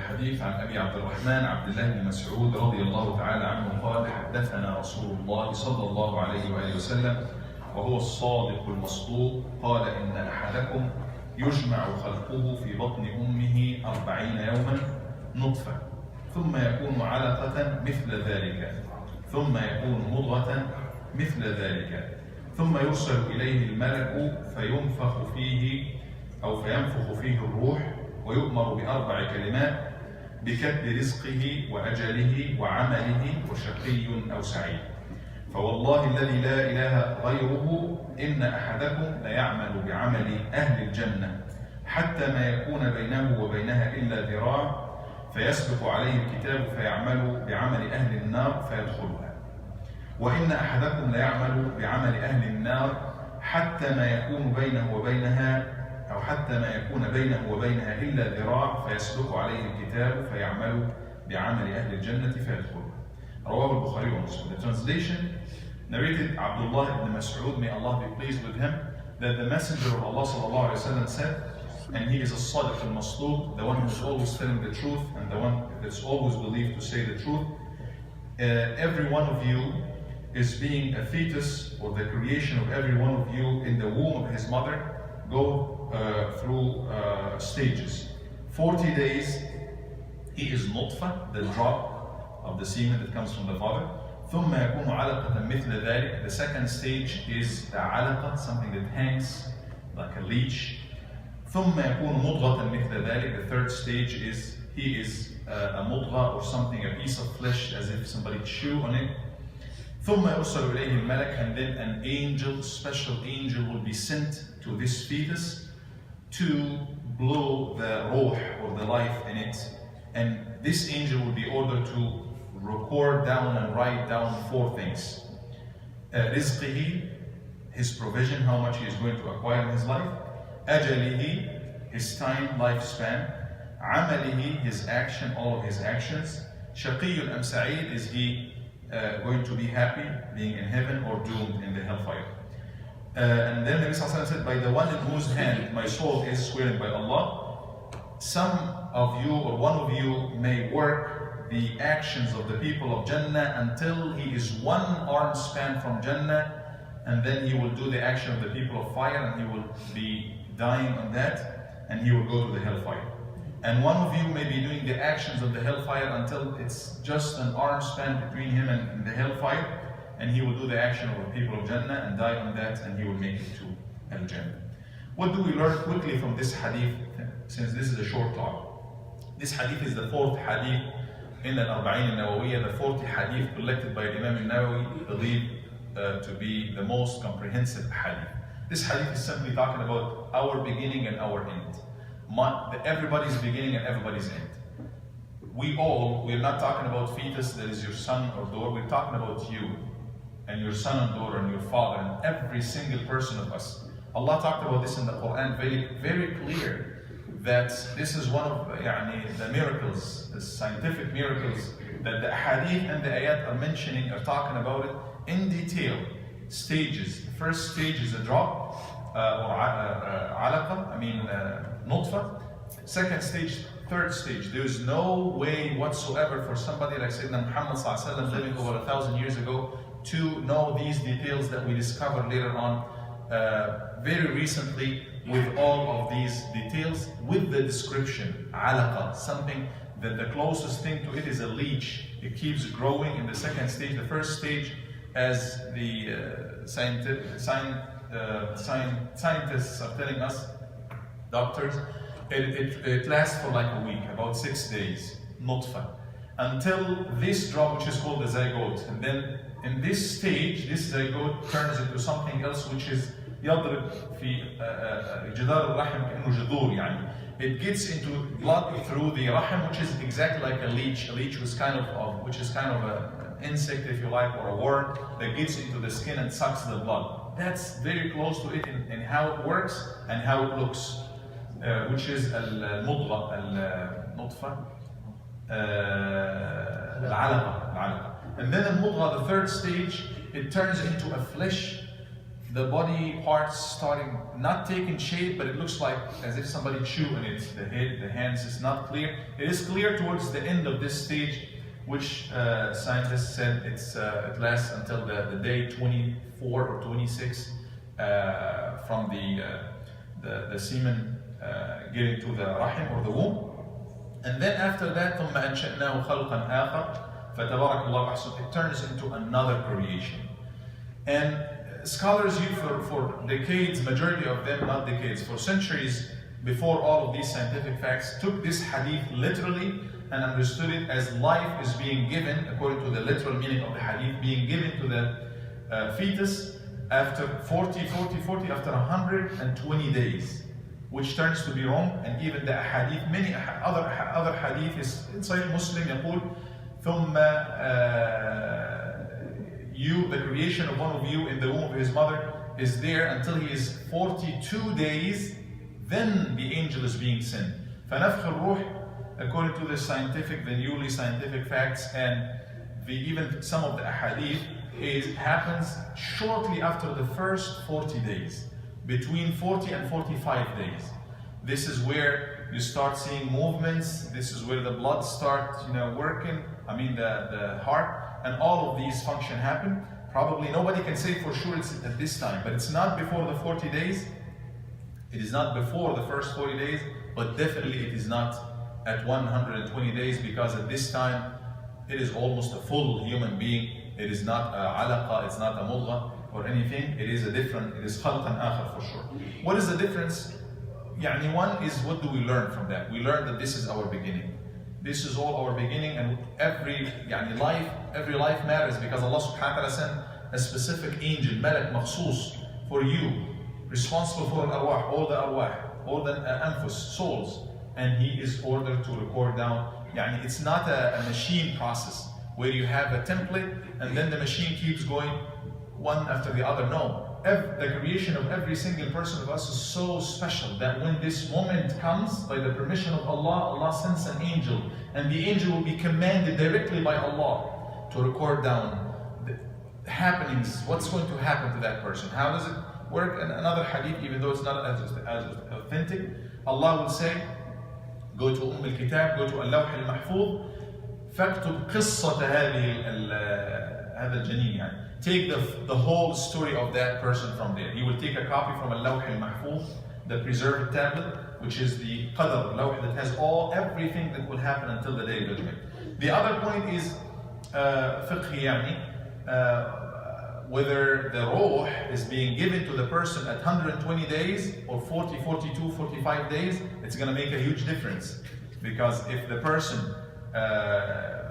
الحديث عن أبي عبد الرحمن عبد الله بن مسعود رضي الله تعالى عنه قال: حدثنا رسول الله صلى الله عليه وآله وسلم وهو الصادق المصدوق قال: إن أحدكم يجمع خلقه في بطن أمه 40 يوما نطفة ثم يكون علقة مثل ذلك ثم يكون مضغة مثل ذلك ثم يرسل إليه الملك فينفخ فيه الروح ويؤمر ب4 كلمات: بكتب رزقه وأجله وعمله وشقي أو سعيد. فوالله الذي لا إله غيره إن أحدكم ليعمل بعمل أهل الجنة حتى ما يكون بينه وبينها إلا ذراع فيسبق عليه الكتاب فيعمل بعمل أهل النار فيدخلها. وإن أحدكم ليعمل بعمل أهل النار حتى ما يكون بينه وبينها إلا ذراع فيسبق عليه الكتاب فيعمل بعمل أهل الجنة فيدخلها. رواه البخاري ومسلم. The translation narrated Abdullah ibn Mas'ud, may Allah be pleased with him, that the Messenger of Allah sallallahu alaihi wasallam said, and he is a Sadiq al-Masduq, the one who is always telling the truth and the one that's always believed to say the truth. Every one of you is being a fetus, or the creation of every one of you in the womb of his mother go through stages. 40 days he is nutfa, the drop of the semen that comes from the father. ثم يكون علقة مثل ذلك. The second stage is the علقة, something that hangs like a leech. ثم يكون مضغة مثل ذلك. The third stage is he is a mudgha, or something, a piece of flesh, as if somebody chew on it. ثم يرسل إليه الملك, and then an angel, special angel, will be sent to this fetus to blow the ruh, or the life in it. And this angel will be ordered to record down and write down 4 things: رزقه, his provision, how much he is going to acquire in his life; أجله, his time, lifespan; عمله, his action, all of his actions; شقي أم سعيد, is he going to be happy, being in heaven, or doomed in the hellfire. And then Nabi Sallallahu Alaihi Wasallam said, by the one in whose hand my soul is, swearing by Allah, some of you, or one of you, may work the actions of the people of Jannah until he is 1 arm span from Jannah, and then he will do the action of the people of fire, and he will be dying on that, and he will go to the hellfire. And one of you may be doing the actions of the hellfire until it's just an arm span between him and the hellfire, and he will do the action of the people of Jannah and die on that, and he will make it to Al-Jannah. What do we learn quickly from this hadith, since this is a short talk? This hadith is the 4th hadith in Al-Arba'in al-Nawawiyya, the 4th hadith collected by Imam al-Nawawi, believed to be the most comprehensive hadith. This hadith is simply talking about our beginning and our end. Everybody's beginning and everybody's end. We're not talking about fetus that is your son or daughter. We're talking about you and your son and daughter and your father and every single person of us. Allah talked about this in the Quran, very, very clear, that this is one of the miracles, the scientific miracles, that the hadith and the ayat are mentioning, are talking about it in detail. Stages. The first stage is a drop, nutfa. Second stage, third stage. There is no way whatsoever for somebody like Sayyidina Muhammad sallallahu alaihi wasallam, living over 1,000 years ago, to know these details that we discover later on, very recently, with all of these details, with the description, alaqa, something that the closest thing to it is a leech. It keeps growing in the second stage. The first stage, as the scientists are telling us, doctors, it lasts for like a week, about 6 days, nutfa, until this drop, which is called the zygote. And then in this stage, this zygote turns into something else, which is يضرب في جدار الرحم كأنه جذور يعني. It gets into blood through the rahim, which is exactly like a leech. A leech was which is kind of an insect, if you like, or a worm that gets into the skin and sucks the blood. That's very close to it in how it works and how it looks, which is al-mudgha, al-nutfa, al-alaqa. And then al-mudgha, the third stage, it turns into a flesh the body parts starting not taking shape, but it looks like as if somebody chewing it. The head, the hands is not clear. It is clear towards the end of this stage, which scientists said it lasts until the day 24 or 26 from the semen getting to the rahim or the womb. And then after that, ثم أنشأناه خلقا آخر فتبارك الله أحسن. It turns into another creation. And scholars use for decades, majority of them, not decades, for centuries before all of these scientific facts, took this hadith literally and understood it as life is being given, according to the literal meaning of the hadith, being given to the fetus after 40, after 120 days, which turns to be wrong. And even the hadith, many other hadith is inside Muslim, يقول ثم the creation of one of you in the womb of his mother is there until he is 42 days, then the angel is being sent. فنفخ الروح, according to the newly scientific facts, and even some of the ahadith, happens shortly after the first 40 days, between 40 and 45 days. This is where you start seeing movements. This is where the blood starts, working. The heart. And all of these function happen. Probably nobody can say for sure it's at this time, but it's not before the 40 days. It is not before the first 40 days, but definitely it is not at 120 days, because at this time it is almost a full human being. It is not a alaqa, it's not a mudgha or anything. It is khalqan akhar for sure. What is the difference? One is, what do we learn from that? We learn that this is our beginning. This is all our beginning, and every life matters, because Allah subhanahu wa ta'ala sent a specific angel, malak makhsus, for you, responsible for al-arwah, all the anfus, souls, and he is ordered to record down. It's not a machine process where you have a template and then the machine keeps going one after the other. No. The creation of every single person of us is so special that when this moment comes, by the permission of Allah, Allah sends an angel, and the angel will be commanded directly by Allah to record down the happenings, what's going to happen to that person. How does it work? And another hadith, even though it's not as authentic, Allah will say, go to al-Kitab, go to al-Lawh al-Mahfuz, فاكتب قصة هذا الجنين. Take the whole story of that person from there. He will take a copy from al-Lawh al-Mahfuz, the preserved tablet, which is the qadr, lawh, that has everything that will happen until the day of judgment. The other point is fiqhi, whether the ruh is being given to the person at 120 days or 40, 42, 45 days, it's going to make a huge difference. Because if the person,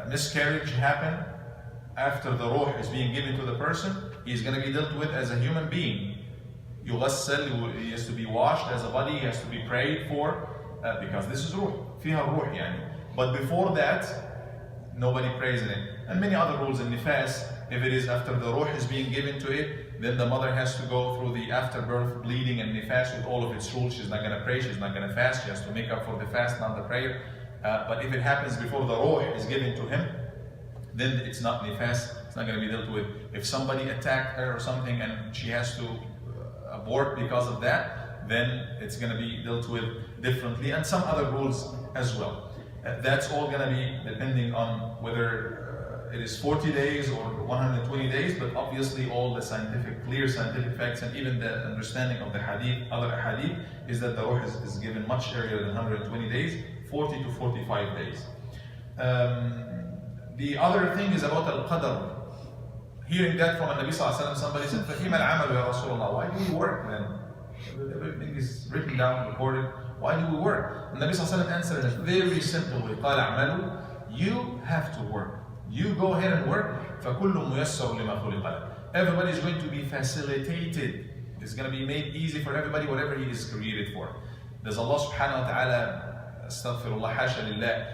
miscarriage happened, after the ruh is being given to the person, he's going to be dealt with as a human being. يغسل, he has to be washed as a body, he has to be prayed for, because this is ruh, فيها الروح But before that, nobody prays in it. And many other rules in nifas. If it is after the ruh is being given to it, then the mother has to go through the afterbirth bleeding and nifas with all of its rules. She's not going to pray, she's not going to fast, she has to make up for the fast, not the prayer. But if it happens before the ruh is given to him, then it's not nifas, it's not going to be dealt with. If somebody attacked her or something and she has to abort because of that, then it's going to be dealt with differently, and some other rules as well. That's all going to be depending on whether it is 40 days or 120 days, but obviously all the clear scientific facts, and even the understanding of the hadith, other hadith, is that the ruh is given much earlier than 120 days, 40 to 45 days. The other thing is about al-qadr. Hearing that from Nabi sallallahu alaihi wasallam, somebody said, فَكِمَ الْعَمَلُ يَا رَسُولَ اللَّهِ? Why do we work then? Everything is written down, recorded. Why do we work? And Nabi sallallahu alaihi wasallam answered in a very simple way. قَالَ اعْمَلُوا, you have to work. You go ahead and work. فَكُلُّ مُيَسَّرٌ لِمَا خُلِقَ لَهُ. Everybody is going to be facilitated. It's going to be made easy for everybody, whatever he is created for. Does Allah subhanahu wa ta'ala, astaghfirullah, hasha lillah,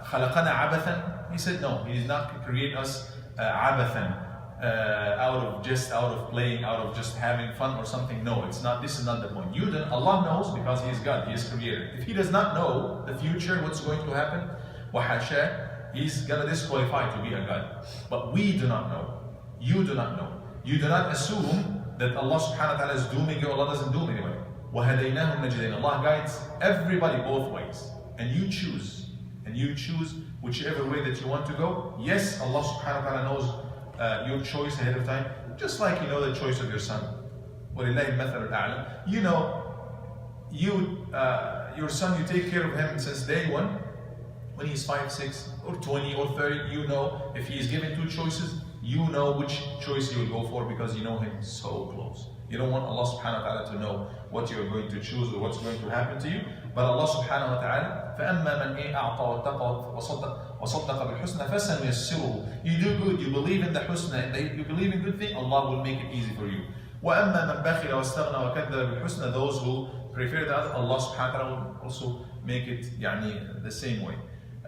خَلَقَنَا عَبَثًا? He said no, he did not create us abathan, out of playing, out of just having fun or something. No, it's not. This is not the point. Allah knows, because He is God, He is creator. If He does not know the future, what's going to happen, wahasha, He's gonna disqualify to be a God. But we do not know. You do not know. You do not assume that Allah subhanahu wa ta'ala is dooming you, Allah doesn't doom anyway. وَهَدَيْنَاهُ النَّجْدَيْنِ. Allah guides everybody both ways. And you choose. And you choose whichever way that you want to go. Yes, Allah subhanahu wa ta'ala knows your choice ahead of time. Just like you know the choice of your son. وَلِلَّهِ الْمَثَلُ الْأَعْلَى. You know, your son, you take care of him since day one. When he's 5, 6, or 20, or 30, you know, if he is given two choices, you know which choice you will go for because you know him so close. You don't want Allah subhanahu wa ta'ala to know what you're going to choose or what's going to happen to you. But Allah subhanahu wa ta'ala, فَأَمَّا مَنْ أَعْطَى وَاتَّقَى وَصَدَّقَ بِالْحُسْنَى فَسَنُيَسِّرُهُ. You do good, you believe in the husna, you believe in good thing, Allah will make it easy for you. وَأَمَّا مَنْ بَخِلَ وَاسْتَغْنَى وَكَذَّبَ بِالْحُسْنَى. Those who prefer the other, Allah subhanahu wa ta'ala will also make it the same way.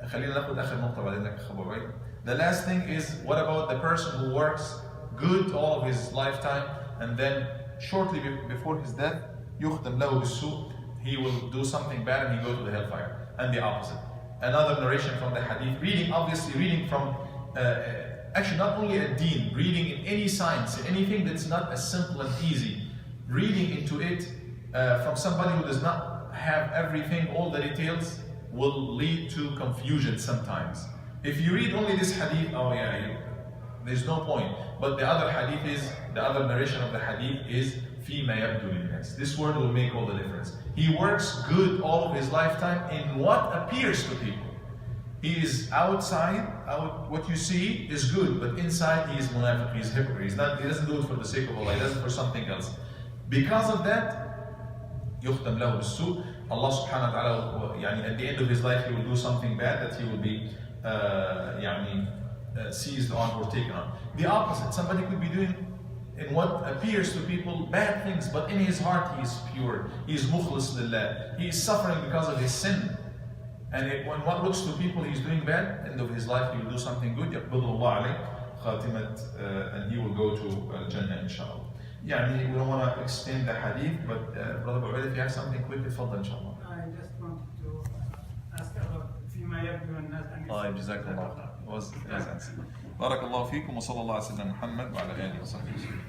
خلينا ناخد آخر نقطة بعدين أخبر بعيد. The last thing is, what about the person who works good all of his lifetime and then shortly before his death, يُخْتَمْ لَهُ بِالسُّوءِ, he will do something bad and he go to the hellfire. And the opposite. Another narration from the Hadith, reading from, actually not only a deen, reading in any science, anything that's not as simple and easy, reading into it from somebody who does not have everything, all the details, will lead to confusion sometimes. If you read only this Hadith, oh yeah, there's no point. But the other Hadith is, the other narration of the Hadith is, فِيمَا يَبْدُو لِلنَّاسِ. This word will make all the difference. He works good all of his lifetime in what appears to people. He is outside, what you see is good, but inside he is munafiq, he is hypocrite. He doesn't do it for the sake of Allah, he does it for something else. Because of that, يُخْتَمْ لَهُ بِالسُّوءِ. Allah subhanahu wa ta'ala, at the end of his life, he will do something bad that he will be seized on or taken on. The opposite, somebody could be doing in what appears to people bad things, but in his heart he is pure, he is mukhlis lillah, he is suffering because of his sin. And when what looks to people he's doing bad, end of his life he will do something good, يقبضه الله عليه خاتمة, and he will go to Jannah inshallah. We don't want to extend the hadith, but Brother Ubaid, if you have something quick, تفضل إن شاء الله. I just wanted to ask about فيما يبدو الناس أن طيب جزاك الله خير. بارك الله فيكم وصلى الله على سيدنا محمد وعلى آله وصحبه وسلم.